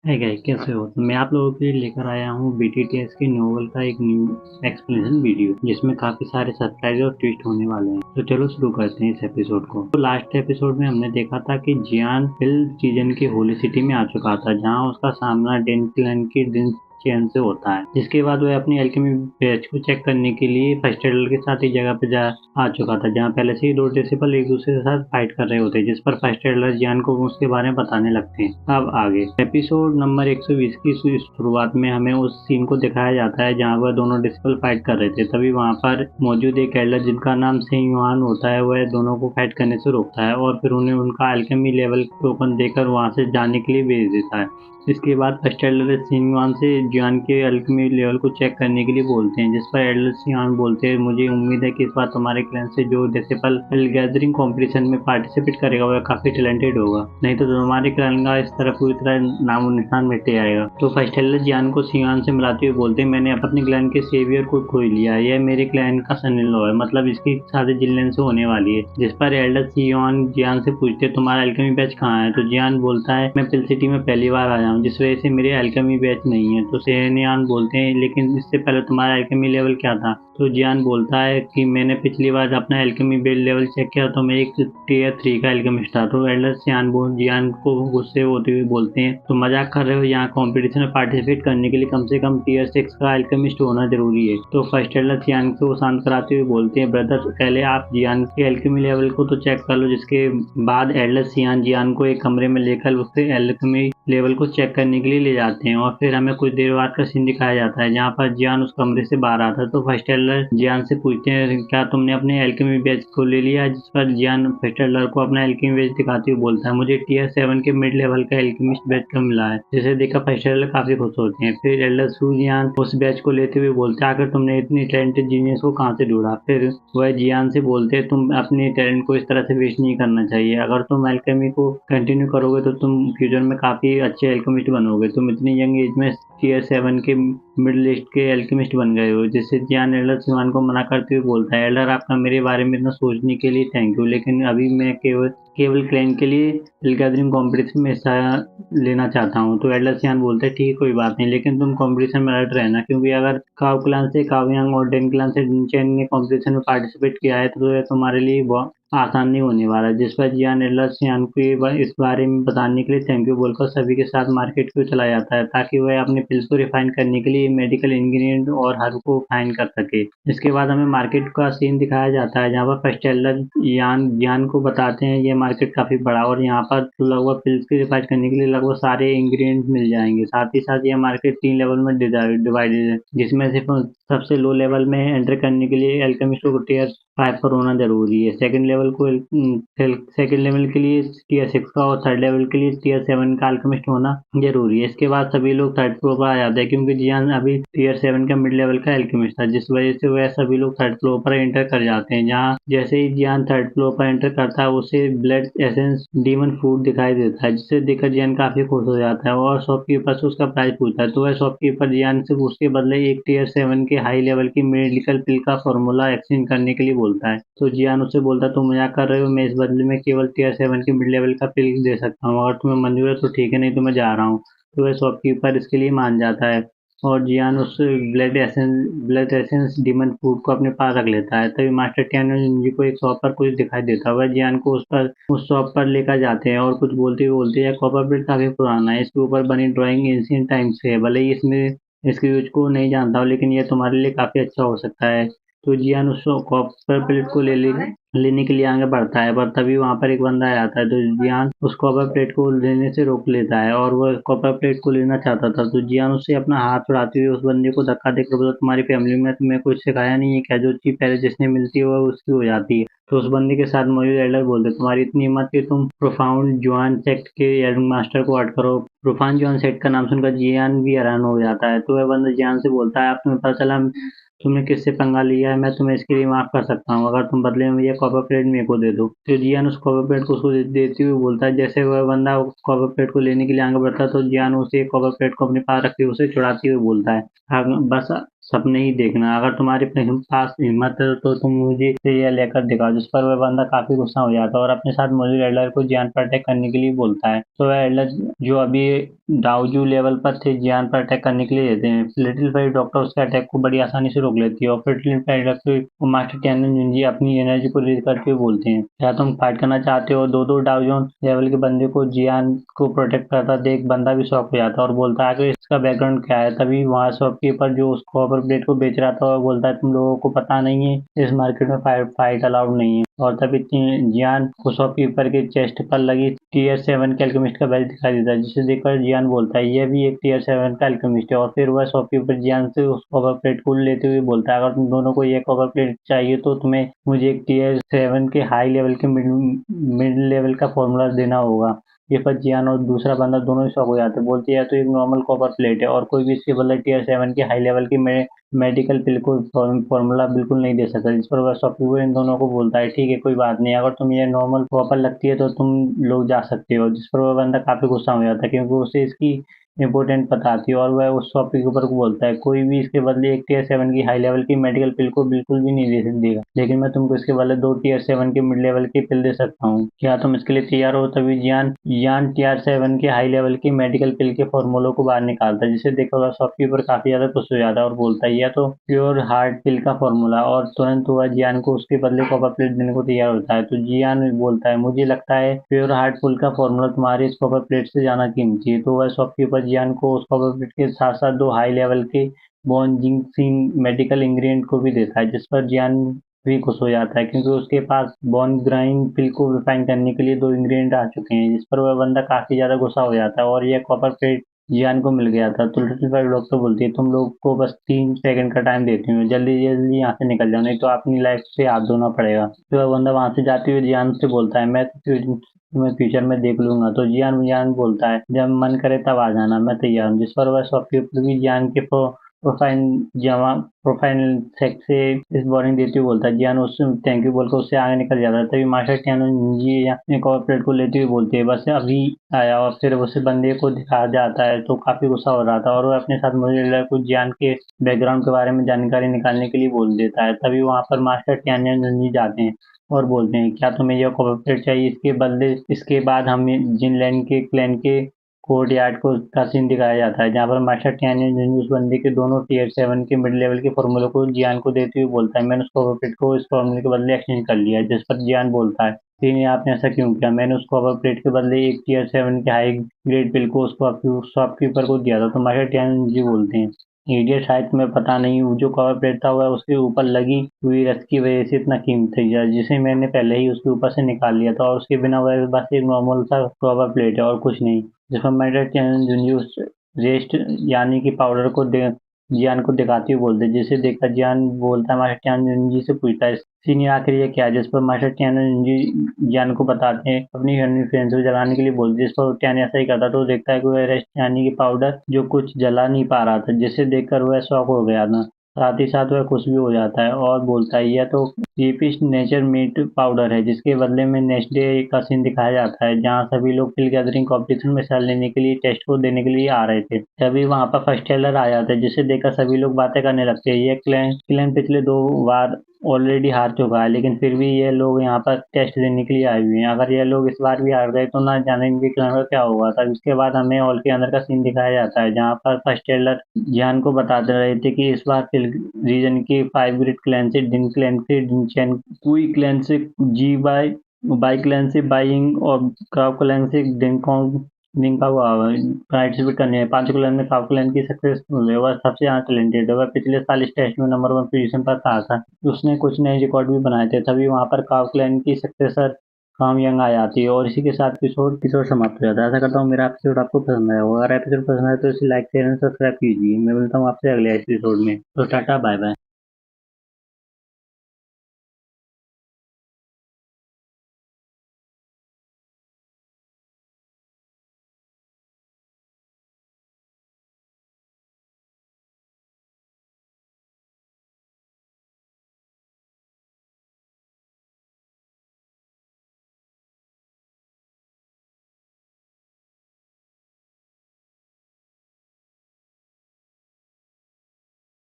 Hi guys, कैसे हो? तो मैं आप लोगों के लिए लेकर आया हूँ बीटीटीएस के नोवेल का एक न्यू एक्सप्लेनेशन वीडियो, जिसमें काफी सारे सरप्राइज और ट्विस्ट होने वाले हैं। तो चलो शुरू करते हैं इस एपिसोड को। तो लास्ट एपिसोड में हमने देखा था कि जियान फिल सीजन की होली सिटी में आ चुका था, जहाँ उसका सामना डेन क्लैन की दिन चैन से होता है। जिसके बाद वह अपनी एल्केमी बैच को चेक करने के लिए फर्स्ट एडल के साथ एक जगह पे आ चुका था, जहाँ पहले से ही दो डिसिपल एक दूसरे के साथ फाइट कर रहे होते हैं, जिस पर फर्स्ट एडलर जियान को उसके बारे में बताने लगते हैं। अब आगे एपिसोड नंबर 120 की शुरुआत में हमें उस सीन को दिखाया जाता है जहाँ वह दोनों डिसिपल फाइट कर रहे थे। तभी वहाँ पर मौजूद एक एडलर जिनका नाम सेंग युआन होता है, वह दोनों को फाइट करने से रोकता है और फिर उन्हें उनका एल्केमी लेवल टोकन देकर वहाँ से जाने के लिए भेज देता है। इसके बाद फर्स्ट एडलर सिंगवान से जियान के अल्केमी लेवल को चेक करने के लिए बोलते हैं, जिस पर एडलर सिंगवान बोलते हैं, मुझे उम्मीद है कि इस बार तुम्हारे क्लैन से जो डिसिपल गैदरिंग कंपटीशन में पार्टिसिपेट करेगा वह काफी टैलेंटेड होगा, नहीं तो तुम्हारे क्लैन का इस तरह पूरी तरह नामो निशान मिट जाएगा। तो फर्स्ट एडलर जियान को सिंगवान से मिलाते हुए बोलते हैं, मैंने अपने क्लैन के सेवियर को खो लिया है, यह मेरे क्लैन का सन इन लॉ है, मतलब इसकी शादी जिलेन से होने वाली है। जिस पर एडलर सिंगवान जियान से पूछते तुम्हारा अल्केमी बैच कहाँ है? तो जियान बोलता है, मैं पिल सिटी में पहली बार आया हूँ, जिस वजह से मेरे अल्केमी बैच नहीं है। तो सेहनियान बोलते हैं, लेकिन इससे पहले तुम्हारा अल्केमी लेवल क्या था? तो जियान बोलता है कि मैंने पिछली बार अपना अल्केमी बेल लेवल चेक किया तो मैं एक टीयर 3 का अल्केमिस्ट था। तो एल्डर जियान को गुस्से होते हुए बोलते हैं, तो मजाक कर रहे हो? यहाँ कंपटीशन में पार्टिसिपेट करने के लिए कम से कम टीयर 6 का अल्केमिस्ट होना जरूरी है। तो फर्स्ट एल्डर जियान को शांत कराते हुए बोलते हैं, ब्रदर पहले आप जियान के अल्केमी लेवल को तो चेक कर लो। जिसके बाद एल्डर जियान को एक कमरे में लेकर उसके अल्केमी लेवल को चेक करने के लिए ले जाते हैं और फिर हमें कुछ देर बाद का सीन दिखाया जाता है जहाँ पर जियान उस कमरे से बाहर आता है। तो फर्स्ट एडलर जियान से पूछते हैं, क्या तुमने अपने एल्केमी बैच को ले लिया? जिस पर जियान फर्स्ट एडलर को अपना एल्केमी बैच दिखाते हुए बोलता है, मुझे टीयर 7 के मिड लेवल का एल्केमिस्ट बैच का मिला है। जिसे देखकर फर्स्ट एडलर काफी खुश होते हैं। फिर एडलर जियान उस बैच को लेते हुए बोलते हैं, आखिर तुमने इतनी टैलेंटेड जीनियस को कहाँ से ढूंढा? फिर वह जियान से बोलते हैं, तुम अपने टैलेंट को इस तरह से वेस्ट नहीं करना चाहिए, अगर तुम एल्केमी को कंटिन्यू करोगे तो तुम फ्यूचर में काफी अच्छे एल्केमिस्ट बनोगे। तुम इतनी यंग एज में टीयर 7 के मिडिल ईस्ट के एल्केमिस्ट बन गए हो। जिससे जियान एल्डर सिवान को मना करते हुए बोलता है, एल्डर आपका मेरे बारे में इतना सोचने के लिए थैंक यू, लेकिन अभी मैं केवल क्लैन के लिए गैदरिंग कॉम्पिटिशन में हिस्सा लेना चाहता हूँ। तो एल्डर सियान बोलते हैं, ठीक है कोई बात नहीं, लेकिन तुम कॉम्पिटिशन में अलर्ट रहना, क्योंकि अगर काव क्लान से काव्यांग और डेन क्लान से जिनचैन ने कॉम्पिटिशन में पार्टिसिपेट किया है तो यह तुम्हारे लिए बहुत आसान नहीं होने वाला। जिस पर जियान एल्डर सियान को इस बारे में बताने के लिए थैंक यू बोलकर सभी के साथ मार्केट को चला जाता है, ताकि वह अपने पिल्स को रिफाइन करने के लिए मेडिकल इंग्रेडिएंट और हर्ब को फाइन कर सके। इसके बाद हमें मार्केट का सीन दिखाया जाता है जहाँ पर फर्स्ट एल्डर जियान को बताते हैं, ये मार्केट काफी बड़ा और यहाँ पर लगभग पिल्स की रिफाइन करने के लिए लगभग सारे इंग्रेडिएंट मिल जाएंगे। साथ ही साथ यह मार्केट 3 लेवल में डिवाइडेड है, जिसमें से सबसे लो लेवल में एंटर करने के लिए एल्केमिस्ट को टीयर 5 पर होना जरूरी है। सेकंड लेवल के लिए टीयर 6 का और थर्ड लेवल के लिए टीयर 7 का अल्केमिस्ट होना जरूरी है। इसके बाद सभी लोग थर्ड फ्लोर पर आ जाते हैं, क्योंकि जियान अभी टीयर 7 का मिड लेवल का अल्केमिस्ट था, जिस वजह से वह सभी लोग थर्ड फ्लोर पर एंटर कर जाते हैं। जहाँ जैसे ही जियान थर्ड फ्लोर पर एंटर करता है, उसे ब्लड एसेंस डीमन फूड दिखाई देता है, जिसे देखकर जियान काफी खुश हो जाता है और शॉपकीपर से उसका प्राइस पूछता है। तो वह शॉपकीपर जियान से उसके बदले एक टीयर 7 के हाई लेवल की मेडिकल पिल का फॉर्मूला एक्सचेंज करने के लिए बोलता है। तो जियान उससे बोलता है, तुम मजाक कर रहे हो, मैं इस बदले में केवल टीयर 7 की मिड लेवल का पिल दे सकता हूँ, अगर तुम्हें मंजूर है तो ठीक है, नहीं तो मैं जा रहा हूँ। तो वह शॉपकीपर इसके लिए मान जाता है और जियान उस ब्लड एसेंस डीमन फूड को अपने पास रख लेता है। तभी मास्टर टियान और जिंजी को एक शॉप पर कुछ दिखाई देता है, वह जियान को उस शॉप पर लेकर जाते हैं और कुछ बोलते हुए बोलते हैं, कॉपर प्लेट काफी पुराना है, इसके ऊपर बनी ड्राइंग एंशियंट टाइम से है, भले ही इसमें इसके यूज को नहीं जानता हूँ, लेकिन यह तुम्हारे लिए काफी अच्छा हो सकता है। तो जियान उस कॉपर प्लेट को लेने के लिए आगे बढ़ता है, पर तभी वहां पर एक बंदा आ जाता है। तो जियान उस कॉपर प्लेट को लेने से रोक लेता है और वह कॉपर प्लेट को लेना चाहता था। तो जियान उससे अपना हाथ छुड़ाते हुए उस बंदे को धक्का देकर बोला, तुम्हारी फैमिली में तुम्हें कुछ सिखाया नहीं है क्या? जो चीज पहले जिसने मिलती है वह उसकी हो जाती है। तो उस बंदे के साथ मौजूद एल्डर बोलते, तुम्हारी इतनी हिम्मत कि तुम प्रोफाउंड जुआन सेक्ट के एल्डर मास्टर को हट करो। प्रोफाउंड जुआन सेक्ट का नाम सुनकर जियान भी हैरान हो जाता है। तो वह बंदा जियान से बोलता है, आप तुम्हें पता चला तुमने किससे पंगा लिया है? मैं तुम्हें इसके लिए माफ कर सकता हूँ, अगर तुम बदले में ये कॉपर प्लेट मेरे को दे दो। तो जियान उस कॉपर प्लेट को उसको देते हुए बोलता है, जैसे वह बंदा कॉपर प्लेट को लेने के लिए आगे बढ़ता है तो जियान उसे कॉपर प्लेट को अपने पास रखते हुए उसे छुड़ाते हुए बोलता है, हाँ बस सपने ही देखना, अगर तुम्हारे पास हिम्मत है तो तुम मुझे ये लेकर दिखाओ। जिस पर वह बंदा काफी गुस्सा हो जाता है और अपने साथ मौजूद एडलर को जियान पर अटैक करने के लिए बोलता है। तो वह एडलर जो अभी डाउजू लेवल पर थे जियान पर अटैक करने के लिए देते हैं। लिटिल फाइव डॉक्टर उसके अटैक को बड़ी आसानी से रोक लेती है और फिर लिटिल फाइव डॉक्टर को मास्टर टियानो जुंजी अपनी एनर्जी को रिलीज करते हुए बोलते हैं, क्या तुम फाइट करना चाहते हो? दो दो डाउजोन लेवल के बंदे को जियान को प्रोटेक्ट करता देख बंदा भी शॉक हो जाता है और बोलता है कि इसका बैकग्राउंड क्या है। तभी वहाँ शॉपकीपर जो उस कॉपर प्लेट को बेच रहा था वो बोलता है, तुम लोगों को पता नहीं है इस मार्केट में फाइट अलाउड नहीं है। और तभी जियान को शॉपकीपर के चेस्ट पर लगी टीयर 7 के अल्केमिस्ट का बैज दिखाई देता है, जिसे देखकर जियान बोलता है यह भी एक टीयर 7 का अल्केमिस्ट है। और फिर वह शॉपकीपर जियान से उस कॉपर प्लेट को लेते हुए बोलता है, अगर तुम दोनों को यह कॉपर प्लेट चाहिए तो तुम्हें मुझे एक टीयर 7 के हाई लेवल के मिड लेवल का फॉर्मूला देना होगा। ये पर जियान और दूसरा बंदा दोनों ही शॉक हो जाते हैं, बोलते हैं तो एक नॉर्मल कॉपर प्लेट है और कोई भी इसके बदले टीयर 7 के हाई लेवल की मेडिकल पिल को फॉर्मूला बिल्कुल नहीं दे सकता। जिस पर वह शॉपकीपर इन दोनों को बोलता है, ठीक है कोई बात नहीं, अगर तुम ये नॉर्मल कॉपर लगती है तो तुम लोग जा सकते हो। जिस पर वह बंदा काफी गुस्सा हो जाता है क्योंकि उसे इसकी इम्पोर्टेंट पता आती है और वह उस शॉपकीपर को बोलता है, कोई भी इसके बदले एक टीयर 7 की हाई लेवल की मेडिकल पिल को बिल्कुल भी नहीं दे देगा, लेकिन मैं तुमको इसके बदले 2 टीयर 7 की मिड लेवल की पिल दे सकता हूँ। क्या तुम इसके लिए तैयार हो? तभी जियान यान टीयर 7 के हाई लेवल की मेडिकल पिल के फॉर्मूलों को बाहर निकालता है, जिसे देखकर वह शॉपकीपर काफी ज्यादा खुश हो जाता है और बोलता है यह तो प्योर हार्ट पिल का फॉर्मूला। और तुरंत वह जियान को उसके बदले कॉपर प्लेट देने को तैयार होता है। तो जियान बोलता है, मुझे लगता है प्योर हार्ट पिल का फॉर्मूला तुम्हारी इस कॉपर प्लेट से ज्यादा कीमती है। तो वह शॉपकीपर जियान को उस कॉपर प्लेट के साथ साथ 2 हाई लेवल के बोनजिंग मेडिकल इंग्रेडिएंट को भी देता है, जिस पर जियान भी खुश हो जाता है क्योंकि उसके पास बॉन ग्राइंड पिल को रिफाइन करने के लिए 2 इंग्रेडिएंट आ चुके हैं। जिस पर वह बंदा काफी ज्यादा गुस्सा हो जाता है और यह कॉपर प्लेट जियान को मिल गया था। तो लिटिल फाइव डॉक्टर बोलती है, तुम लोग को बस 3 सेकंड का टाइम देती हूँ, जल्दी जल्दी यहाँ से निकल जाओ नहीं तो अपनी लाइफ से हाथ धोना पड़ेगा। तो वह बंदा वहां से जाते हुए जियान से बोलता है, मैं फ्यूचर में देख लूंगा। तो जियान बोलता है, जब मन करे तब आ जाना, मैं तैयार हूँ। जिस पर वह शॉपकीपर भी जियान के प्रोफाइल जमा प्रोफाइल सेक्स से इस वार्निंग देते हुए बोलता है, जियान उससे थैंक यू बोलकर उससे आगे निकल जाता है। तभी मास्टर टियानो जी एक और प्लेट को लेते हुए बोलते हैं, बस अभी आया। और फिर उस बंदे को दिखाया जाता है तो काफी गुस्सा हो रहा था और वो अपने साथ मुझे कुछ जियान के बैकग्राउंड के बारे में जानकारी निकालने के लिए बोल देता है। तभी वहाँ पर मास्टर टियानो जी जाते हैं और बोलते हैं, क्या तुम्हें यह कॉपर प्लेट चाहिए? इसके बदले इसके बाद हमें जिनलैंड के क्लैन के कोर्ट यार्ड को का सीन दिखाया जाता है, जहाँ पर मास्टर टियानो उस बंदे के दोनों टीयर 7 के मिड लेवल के फॉर्मूले को जियान को देते हुए बोलता है, मैंने उस कॉपर प्लेट को इस फॉर्मूले के बदले एक्सचेंज कर लिया है। जिस पर जियान बोलता है, तीन आपने ऐसा क्यों किया? मैंने उस कॉपर प्लेट के बदले एक टीयर 7 के हाई ग्रेड बिल को उसको शॉपकीपर को दिया था। तो मास्टर टियानो जी बोलते हैं, इडियट, शायद तुम्हें पता नहीं, वो जो कवर प्लेट था वह उसके ऊपर लगी हुई रस्सी की वजह से इतना कीमती था, जिसे मैंने पहले ही उसके ऊपर से निकाल लिया था और उसके बिना वह बस एक नॉर्मल सा कवर प्लेट है और कुछ नहीं। जिसमें मेडल जूनियर्स रेस्ट यानी कि पाउडर को जियान को दिखाते हुए बोलते, जिसे देखकर जियान बोलता है, मास्टर टियानो जी से पूछता है, सीनियर आखिर ये क्या है? जिस पर मास्टर टियानो जी जियान को बताते हैं अपनी फ्रेंड्स को जलाने के लिए बोलते, जिस पर टियानो ऐसा ही करता तो देखता है कि वह रेस्ट यानी कि पाउडर जो कुछ जला नहीं पा रहा था, जिसे देखकर वह शॉक हो गया था। साथ ही साथ वह खुश भी हो जाता है और बोलता है, यह तो चीपिस्ट नेचर मीट पाउडर है। जिसके बदले में नेक्स्ट डे का सीन दिखाया जाता है, जहाँ सभी लोग फिल गैदरिंग कॉम्पिटिशन में हिस्सा लेने के लिए टेस्ट को देने के लिए आ रहे थे। तभी वहाँ पर फर्स्ट टेलर आ जाता है, जिसे देखकर सभी लोग बातें करने लगते हैं। यह क्लैन पिछले 2 बार ऑलरेडी हार चुका है, लेकिन फिर भी ये लोग यहाँ पर टेस्ट देने के लिए आए हुए हैं। अगर ये लोग इस बार भी हार गए तो ना जाने इनके क्लैन का क्या होगा। तब इसके बाद हमें हॉल के अंदर का सीन दिखाया जाता है, जहाँ पर फर्स्ट टेलर जियान को बताते रहे थे कि इस बार रीजन के 5 ग्रेट क्लैन से डिन क्लैन से डिनचैन, कुई क्लैन से जी बाई क्लैन से बाइंग और क्राव क्लैन से डिंगकॉन्ग जिनका वो पार्टिसिपेट करने हैं। 5 क्लैन में काव क्लैन की सक्सेसफुल है, वह सबसे ज़्यादा टैलेंटेड है। वह पिछले साल इस टेस्ट में नंबर 1 पोजीशन पर था। उसने कुछ नए रिकॉर्ड भी बनाए थे। तभी वहाँ पर काव क्लैन की सक्सेसर काम यंग आ जाती है और इसी के साथ एपिसोड समाप्त हो जाता है। ऐसा करता हूँ मेरा एपिसोड आपको पसंद आया होगा। अगर एपिसोड पसंद आए तो इसे लाइक शेयर एंड सब्सक्राइब कीजिए। मैं मिलता हूँ आपसे अगले एपिसोड में। तो टाटा बाय बाय।